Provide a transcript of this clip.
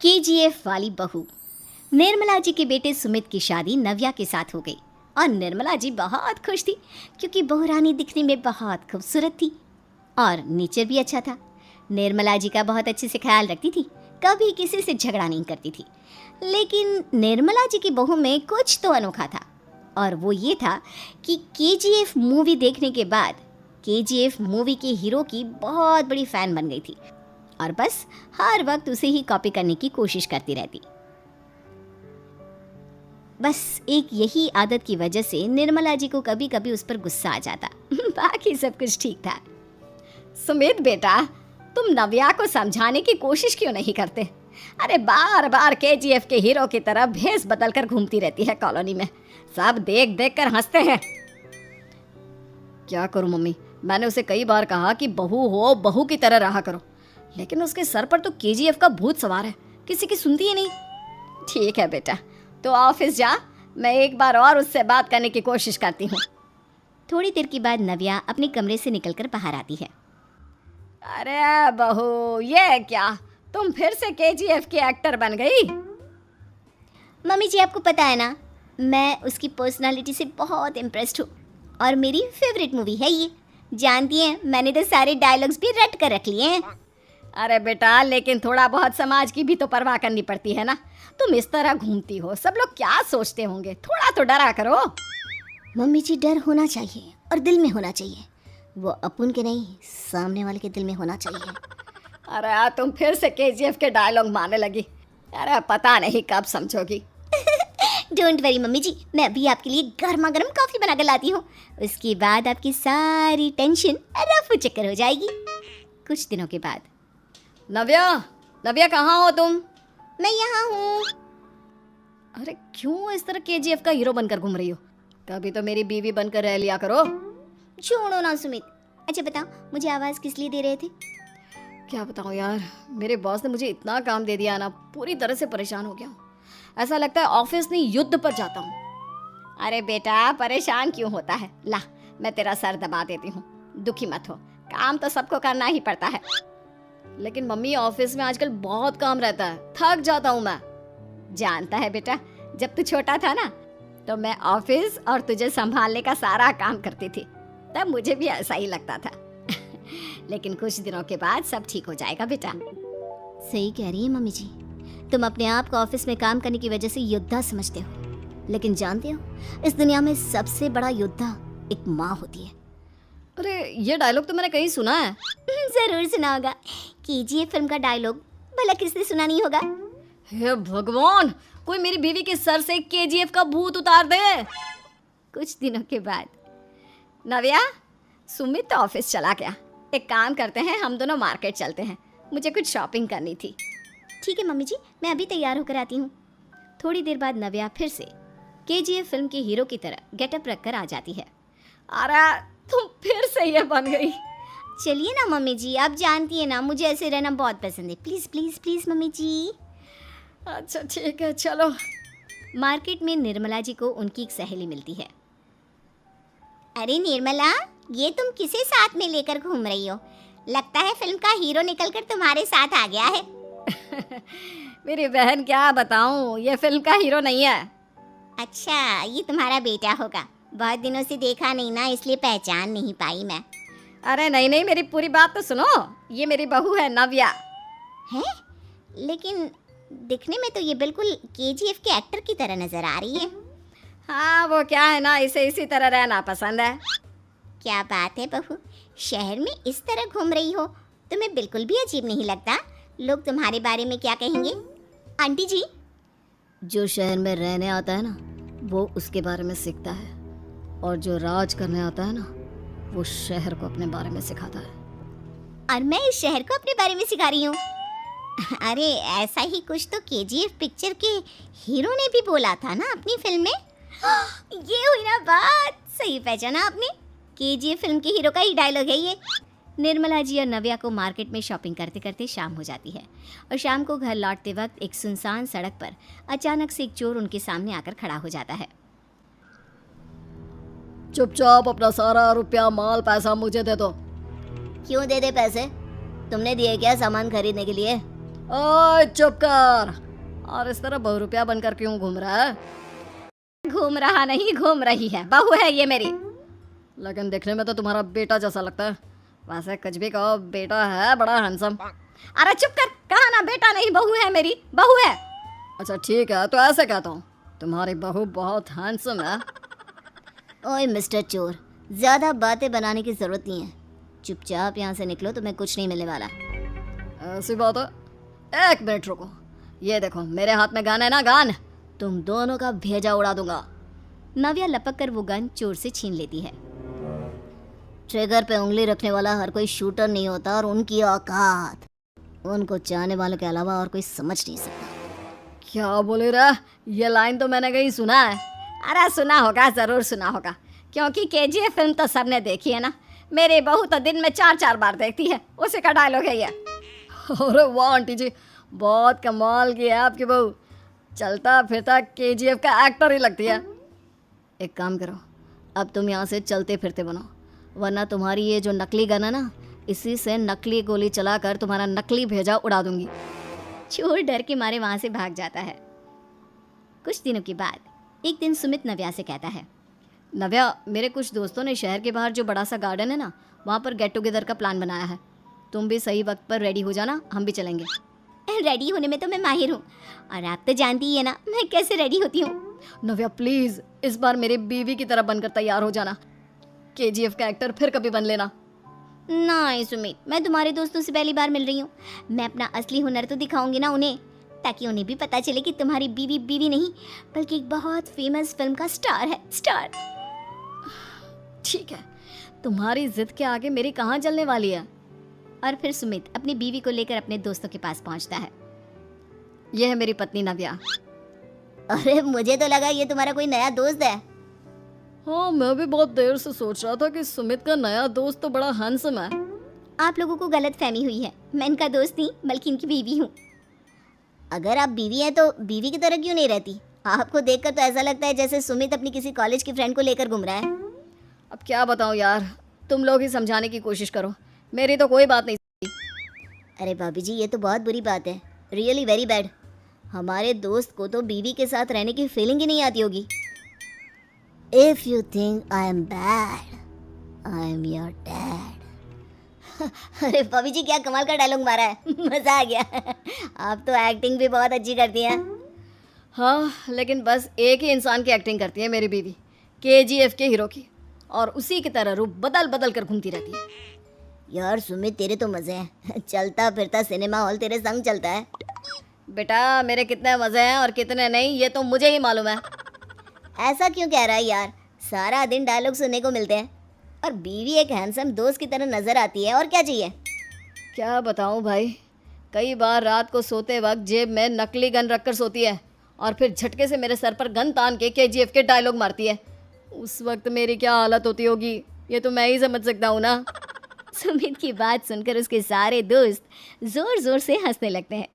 KGF वाली बहू। निर्मला जी के बेटे सुमित की शादी नव्या के साथ हो गई और निर्मला जी बहुत खुश थी क्योंकि बहू रानी दिखने में बहुत खूबसूरत थी और नेचर भी अच्छा था। निर्मला जी का बहुत अच्छे से ख्याल रखती थी, कभी किसी से झगड़ा नहीं करती थी। लेकिन निर्मला जी की बहू में कुछ तो अनोखा था और वो ये था कि केजीएफ मूवी देखने के बाद केजीएफ मूवी के हीरो की बहुत बड़ी फ़ैन बन गई थी और बस हर वक्त उसे ही कॉपी करने की कोशिश करती रहती। बस एक यही आदत की वजह से निर्मला जी को कभी कभी उस पर गुस्सा आ जाता। बाकी सब कुछ ठीक था। सुमित बेटा, तुम नव्या को समझाने की कोशिश क्यों नहीं करते? अरे बार बार केजीएफ के हीरो की तरह भेस बदलकर घूमती रहती है कॉलोनी में, सब देख देख कर हंसते हैं। क्या करूं मम्मी, मैंने उसे कई बार कहा कि बहू हो, बहू की तरह रहा करो, लेकिन उसके सर पर तो केजीएफ का भूत सवार है, किसी की सुनती ही नहीं। ठीक है बेटा, तो ऑफिस जा, मैं एक बार और उससे बात करने की कोशिश करती हूँ। थोड़ी देर के बाद नव्या अपने कमरे से निकलकर बाहर आती है। अरे बहू, ये क्या, तुम फिर से केजीएफ की एक्टर बन गई? मम्मी जी, आपको पता है ना, मैं उसकी पर्सनालिटी से बहुत इम्प्रेस्ड हूँ और मेरी फेवरेट मूवी है ये। जानती हैं, मैंने तो सारे डायलॉग्स भी रट कर रख लिए हैं। अरे बेटा, लेकिन थोड़ा बहुत समाज की भी तो परवाह करनी पड़ती है ना। तुम इस तरह घूमती हो, सब लोग क्या सोचते होंगे, थोड़ा तो डरा करो। मम्मी जी, डर होना चाहिए और दिल में होना चाहिए, वो अपन के नहीं, सामने वाले के दिल में होना चाहिए। अरे तुम फिर से केजीएफ के डायलॉग मारने लगी। अरे पता नहीं कब समझोगी। डोंट वरी मम्मी जी, मैं अभी आपके लिए गर्मा गर्म कॉफी बनाकर लाती हूँ। उसके बाद आपकी सारी टेंशन रफू चक्कर हो जाएगी। कुछ दिनों के बाद। नव्या, नव्या कहाँ हो तुम? मैं यहाँ हूँ। अरे क्यों इस तरह केजीएफ का हीरो बनकर घूम रही हो? कभी तो मेरी बीवी बनकर रह लिया करो। छोड़ो ना सुमित। अच्छा बताओ, मुझे आवाज़ किस लिए दे रहे थे? क्या बताऊँ यार, मेरे बॉस ने मुझे इतना काम दे दिया ना, पूरी तरह से परेशान हो गया हूँ। ऐसा लगता है ऑफिस नहीं, युद्ध पर जाता हूँ। अरे बेटा, परेशान क्यों होता है, ला मैं तेरा सर दबा देती हूँ, दुखी मत हो, काम तो सबको करना ही पड़ता है। लेकिन मम्मी, ऑफिस में आजकल बहुत काम रहता है, थक जाता हूँ मैं। जानता है बेटा, जब तू छोटा था ना, तो मैं ऑफिस और तुझे संभालने का सारा काम करती थी, तब मुझे भी ऐसा ही लगता था। लेकिन कुछ दिनों के बाद सब ठीक हो जाएगा बेटा। सही कह रही है मम्मी जी, तुम अपने आप को ऑफिस में काम करने की वजह से योद्धा समझते हो, लेकिन जानते हो, इस दुनिया में सबसे बड़ा योद्धा एक माँ होती है। अरे ये डायलॉग तो मैंने कहीं सुना है। जरूर सुना होगा, केजीएफ फिल्म का डायलॉग, भला किसने सुना नहीं होगा। हे भगवान, कोई मेरी बीवी के सर से केजीएफ का भूत उतार दे। कुछ दिनों के बाद। नव्या, सुमित तो ऑफिस चला गया, एक काम करते हैं, हम दोनों मार्केट चलते हैं, मुझे कुछ शॉपिंग करनी थी। ठीक है मम्मी जी, मैं अभी तैयार होकर आती हूँ। थोड़ी देर बाद नव्या फिर से केजीएफ फिल्म के हीरो की तरह गेटअप रखकर आ जाती है। अरे तुम फिर से ये बन गई। चलिए ना मम्मी जी, आप जानती है ना, मुझे ऐसे रहना बहुत पसंद है। प्लीज़ प्लीज़ प्लीज़ मम्मी जी। अच्छा ठीक है, चलो। मार्केट में निर्मला जी को उनकी एक सहेली मिलती है। अरे निर्मला, ये तुम किसे साथ में लेकर घूम रही हो? लगता है फिल्म का हीरो निकलकर तुम्हारे साथ आ गया है। मेरी बहन, क्या बताऊं, ये फिल्म का हीरो नहीं है। अच्छा, ये तुम्हारा बेटा होगा, बहुत दिनों से देखा नहीं ना, इसलिए पहचान नहीं पाई मैं। अरे नहीं नहीं, मेरी पूरी बात तो सुनो, ये मेरी बहू है नव्या। है? लेकिन दिखने में तो ये बिल्कुल केजीएफ के एक्टर की तरह नजर आ रही है। हाँ, वो क्या है ना, इसे इसी तरह रहना पसंद है। क्या बात है बहू, शहर में इस तरह घूम रही हो, तुम्हें बिल्कुल भी अजीब नहीं लगता? लोग तुम्हारे बारे में क्या कहेंगे? आंटी जी, जो शहर में रहने आता है ना, वो उसके बारे में सीखता है, और जो राज करने आता है ना, वो शहर को अपने बारे में सिखाता है। और मैं इस शहर को अपने बारे में सिखा रही हूँ। अरे ऐसा ही कुछ तो केजीएफ पिक्चर के हीरो ने भी बोला था ना अपनी फिल्म में। ये हुई ना बात, सही पहचाना आपने, केजीएफ फिल्म के हीरो का ही डायलॉग है ये। निर्मला जी और नव्या को मार्केट में शॉपिंग करते करते शाम हो जाती है और शाम को घर लौटते वक्त एक सुनसान सड़क पर अचानक से एक चोर उनके सामने आकर खड़ा हो जाता है। चुपचाप अपना सारा रुपया, माल, पैसा मुझे दे दो। क्यों दे दे पैसे? तुमने दिए क्या सामान खरीदने के लिए? ओए चुप कर। और इस तरह बहुरूपिया बनकर क्यों घूम रहा है? घूम रहा नहीं, घूम रही है, बहू है ये मेरी। लेकिन देखने में तो तुम्हारा बेटा जैसा लगता है। वैसे कुछ भी कहो, बेटा है बड़ा हैंडसम। अरे चुप कर, कहा ना बेटा नहीं बहू है मेरी, बहू है। अच्छा ठीक है, तो ऐसे कहता हूँ, तुम्हारी बहू बहुत हैंडसम है। ओए मिस्टर चोर, ज्यादा बातें बनाने की जरूरत नहीं है। चुपचाप यहाँ से निकलो, तुम्हें कुछ नहीं मिलने वाला। ऐसी बात है। एक मिनट रुको, ये देखो मेरे हाथ में गन है ना, गन। तुम दोनों का भेजा उड़ा दूंगा। नव्या लपक कर वो गन चोर से छीन लेती है। ट्रिगर पे उंगली रखने वाला हर कोई शूटर नहीं होता, और उनकी औकात उनको चाहने वालों के अलावा और कोई समझ नहीं सकता। क्या बोले रे? ये लाइन तो मैंने कहीं सुना है। अरे सुना होगा, जरूर सुना होगा, क्योंकि केजीएफ फिल्म तो सबने देखी है ना। मेरी बहू तो दिन में 4-4 बार देखती है, उसी का डायलॉग है ये। अरे वाह आंटी जी, बहुत कमाल की है आपकी बहू। चलता फिरता केजीएफ का एक्टर ही लगती है। एक काम करो, अब तुम यहाँ से चलते फिरते बनो, वरना तुम्हारी ये जो नकली गन है ना, इसी से नकली गोली चलाकर तुम्हारा नकली भेजा उड़ा दूंगी। चोर डर के मारे वहां से भाग जाता है। कुछ दिनों के बाद एक दिन सुमित नव्या से कहता है, नव्या, मेरे कुछ दोस्तों ने शहर के बाहर जो बड़ा सा गार्डन है ना, वहाँ पर गेट टुगेदर का प्लान बनाया है। तुम भी सही वक्त पर रेडी हो जाना, हम भी चलेंगे। रेडी होने में तो मैं माहिर हूँ, और आप तो जानती ही है ना मैं कैसे रेडी होती हूँ। नव्या प्लीज, इस बार मेरी बीवी की तरह बनकर तैयार हो जाना। केजीएफ का एक्टर फिर कभी बन लेना। नहीं सुमित, मैं तुम्हारे दोस्तों से पहली बार मिल रही हूँ। मैं अपना असली हुनर तो दिखाऊंगी ना उन्हें, ताकि उन्हें भी पता चले कि तुम्हारी बीवी बीवी नहीं, बल्कि एक बहुत फेमस फिल्म का स्टार है, स्टार। ठीक है, तुम्हारी जिद के आगे मेरी कहाँ जलने वाली है। और फिर सुमित अपनी बीवी को लेकर अपने दोस्तों के पास पहुंचता है। यह है मेरी पत्नी नव्या। अरे मुझे तो लगा ये तुम्हारा कोई नया दोस्त है। हाँ, मैं भी बहुत देर से सोच रहा था कि सुमित का नया दोस्त तो बड़ा हैंडसम है। आप लोगों को गलत फहमी हुई है, मैं इनका दोस्त नहीं बल्कि इनकी बीवी हूँ। अगर आप बीवी हैं तो बीवी की तरह क्यों नहीं रहती? आपको देखकर तो ऐसा लगता है जैसे सुमित अपनी किसी कॉलेज की फ्रेंड को लेकर घूम रहा है। अब क्या बताऊँ यार, तुम लोग ही समझाने की कोशिश करो, मेरी तो कोई बात नहीं। अरे भाभी जी, ये तो बहुत बुरी बात है, रियली वेरी बैड। हमारे दोस्त को तो बीवी के साथ रहने की फीलिंग ही नहीं आती होगी। If you think I am bad, I am your dad. अरे भाभी जी, क्या कमाल का डायलॉग मारा है, मजा आ गया। आप तो एक्टिंग भी बहुत अच्छी करती हैं। हाँ, लेकिन बस एक ही इंसान की एक्टिंग करती है मेरी बीवी, केजीएफ के हीरो की, और उसी की तरह रूप बदल बदल कर घूमती रहती है। यार सुमित, तेरे तो मजे हैं, चलता फिरता सिनेमा हॉल तेरे संग चलता है। बेटा, मेरे कितने मजे हैं और कितने नहीं ये तो मुझे ही मालूम है। ऐसा क्यों कह रहा है यार? सारा दिन डायलॉग सुनने को मिलते हैं, और बीवी एक हैंडसम दोस्त की तरह नजर आती है, और क्या चाहिए? क्या बताऊं भाई, कई बार रात को सोते वक्त जेब में नकली गन रखकर सोती है, और फिर झटके से मेरे सर पर गन तान के केजीएफ के डायलॉग मारती है। उस वक्त मेरी क्या हालत होती होगी, ये तो मैं ही समझ सकता हूँ ना। सुमित की बात सुनकर उसके सारे दोस्त जोर जोर से हंसने लगते हैं।